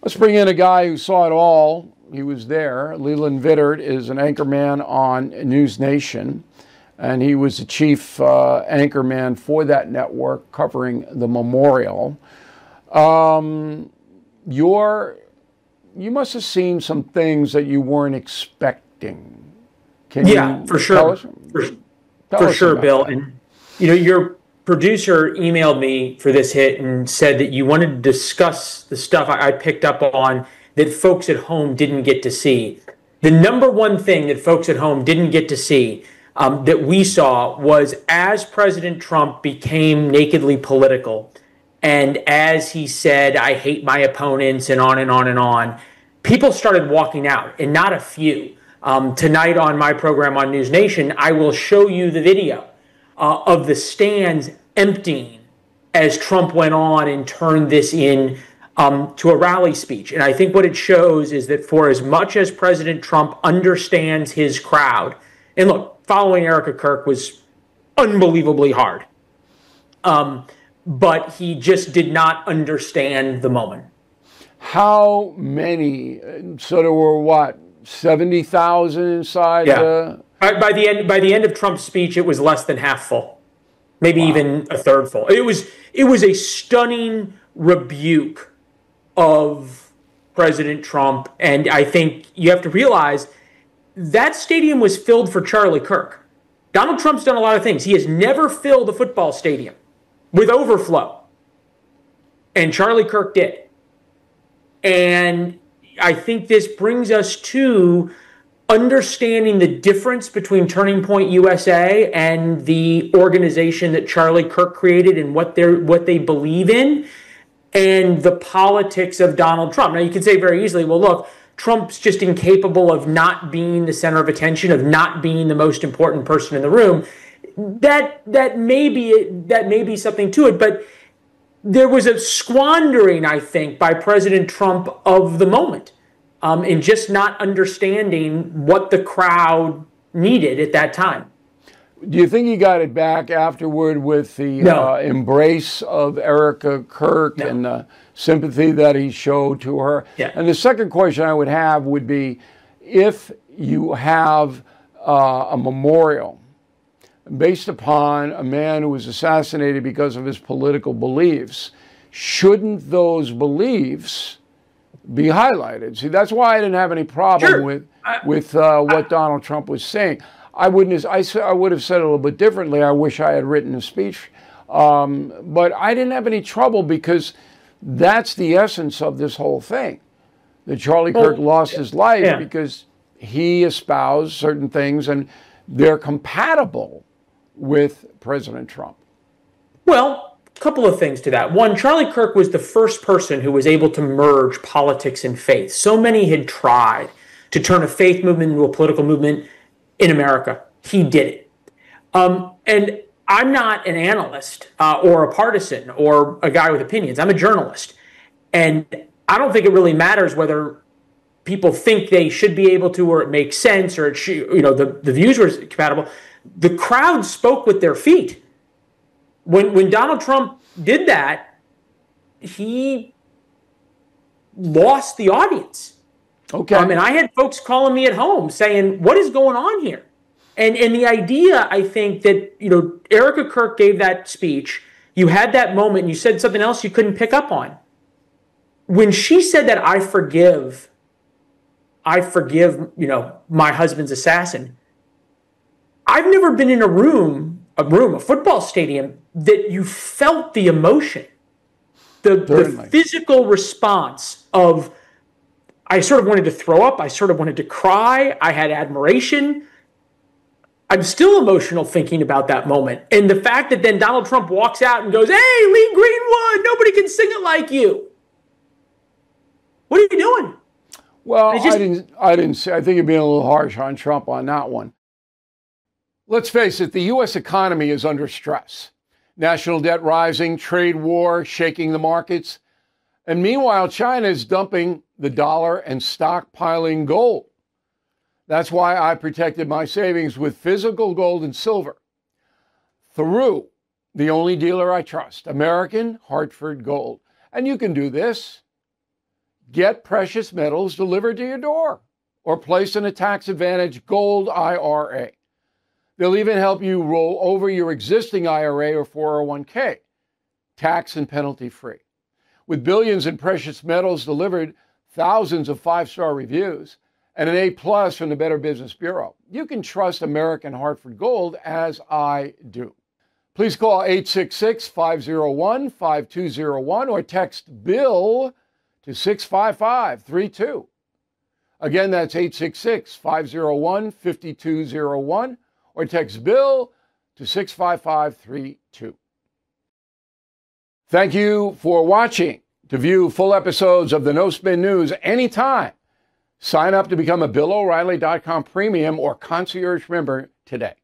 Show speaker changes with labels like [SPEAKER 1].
[SPEAKER 1] Let's bring in a guy who saw it all. He was there. Leland Vittert is an anchorman on NewsNation, and he was the chief anchorman for that network covering the memorial. You must have seen some things that you weren't expecting.
[SPEAKER 2] Yeah, for sure. For sure, Bill.
[SPEAKER 1] That.
[SPEAKER 2] And your producer emailed me for this hit and said that you wanted to discuss the stuff I picked up on that folks at home didn't get to see. The number one thing that folks at home didn't get to see that we saw was as President Trump became nakedly political, and as he said, "I hate my opponents," and on and on and on, people started walking out, and not a few. Tonight on my program on NewsNation, I will show you the video of the stands emptying as Trump went on and turned this in to a rally speech. And I think what it shows is that for as much as President Trump understands his crowd, and look, following Erica Kirk was unbelievably hard, but he just did not understand the moment.
[SPEAKER 1] How many? So there were what, 70,000 inside?
[SPEAKER 2] Yeah. By the end of Trump's speech, it was less than half full, maybe even a third full. It was a stunning rebuke of President Trump, and I think you have to realize that stadium was filled for Charlie Kirk. Donald Trump's done a lot of things. He has never filled a football stadium with overflow, and Charlie Kirk did. And I think this brings us to understanding the difference between Turning Point USA and the organization that Charlie Kirk created and what they believe in, and the politics of Donald Trump. Now, you can say very easily, well, look, Trump's just incapable of not being the center of attention, of not being the most important person in the room. That may be something to it, but there was a squandering, I think, by President Trump of the moment. In just not understanding what the crowd needed at that time.
[SPEAKER 1] Do you think he got it back afterward with the embrace of Erica Kirk and the sympathy that he showed to her?
[SPEAKER 2] Yeah.
[SPEAKER 1] And the second question I would have would be, if you have a memorial based upon a man who was assassinated because of his political beliefs, shouldn't those beliefs be highlighted? See, that's why I didn't have any problem with what Donald Trump was saying. I would have said it a little bit differently. I wish I had written a speech, but I didn't have any trouble because that's the essence of this whole thing. That Charlie Kirk lost his life because he espoused certain things, and they're compatible with President Trump.
[SPEAKER 2] Well, a couple of things to that. One, Charlie Kirk was the first person who was able to merge politics and faith. So many had tried to turn a faith movement into a political movement in America. He did it. And I'm not an analyst or a partisan or a guy with opinions. I'm a journalist. And I don't think it really matters whether people think they should be able to, or it makes sense, or it should, the views were compatible. The crowd spoke with their feet. When Donald Trump did that, he lost the audience.
[SPEAKER 1] Okay.
[SPEAKER 2] And I had folks calling me at home saying, "What is going on here?" And the idea, I think, that Erica Kirk gave that speech. You had that moment, and you said something else you couldn't pick up on. When she said that, I forgive, my husband's assassin. I've never been in a football stadium, that you felt the emotion, the physical response of, I sort of wanted to throw up, I sort of wanted to cry, I had admiration. I'm still emotional thinking about that moment. And the fact that then Donald Trump walks out and goes, "Hey, Lee Greenwood, nobody can sing it like you." What are you doing?
[SPEAKER 1] Well, I didn't say. I think you're being a little harsh on Trump on that one. Let's face it, the U.S. economy is under stress. National debt rising, trade war shaking the markets. And meanwhile, China is dumping the dollar and stockpiling gold. That's why I protected my savings with physical gold and silver through the only dealer I trust, American Hartford Gold. And you can do this. Get precious metals delivered to your door or placed in a tax-advantaged gold IRA. They'll even help you roll over your existing IRA or 401k, tax and penalty-free. With billions in precious metals delivered, thousands of five-star reviews, and an A+ from the Better Business Bureau, you can trust American Hartford Gold as I do. Please call 866-501-5201 or text BILL to 65532. Again, that's 866-501-5201 or text BILL to 65532. Thank you for watching. To view full episodes of the No Spin News anytime, sign up to become a BillO'Reilly.com premium or concierge member today.